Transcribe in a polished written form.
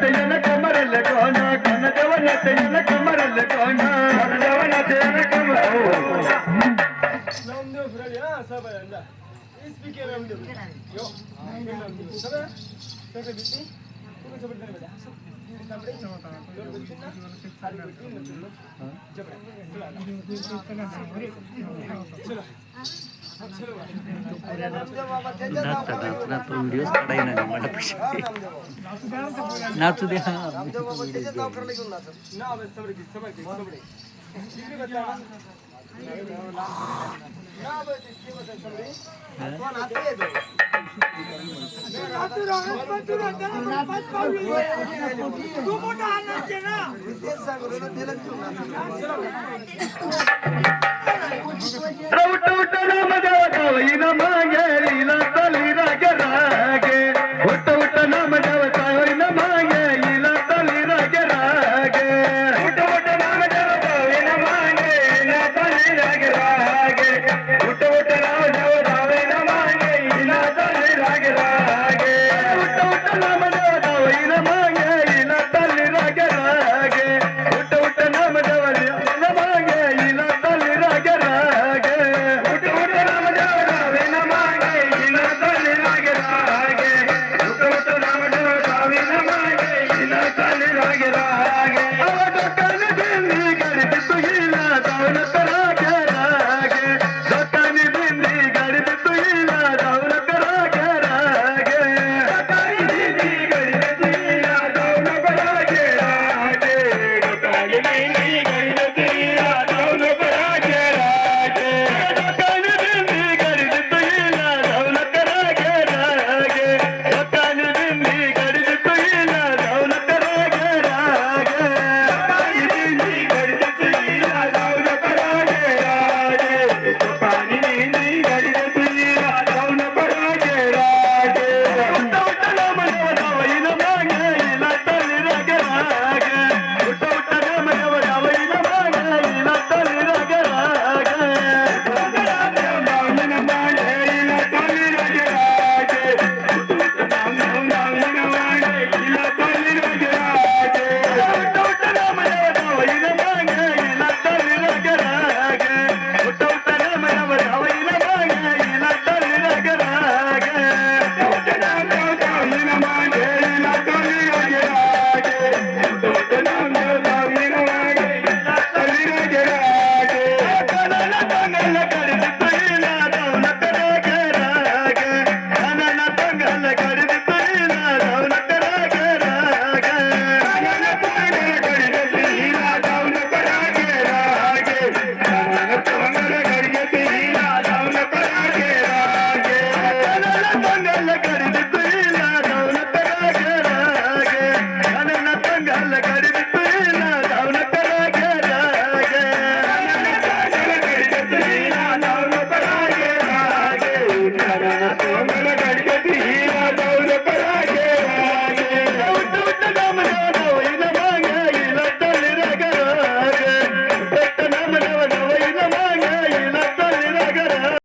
येन कमरल कोण घन देवनाथ येन कमरल कोण घन देवनाथ येन कमरल नामदेव फिराली हा सबायला स्पीकर नामदेव यो नामदेव सगळं सगळं दिसती पूर्ण सगळं नाही बेटा दीड तांबडे दोन बच्चे ना सारी बेटी न तुलो जबडा चला चलो नामदेव बाबा त्याच्या व्हिडिओ काढाय ना मला नाचू दे नामदेव बाबा त्याच्या नाव करायला घेऊन नाच ना बस सबडे किती बता ना बस किती बता सबडे कोण आते येतो तू मोठा आनंद ना तेच सांगतो ना त्याला घेऊन नाच रवट उठ राम देव गावई न मागेरीला चली रागे रागे उठ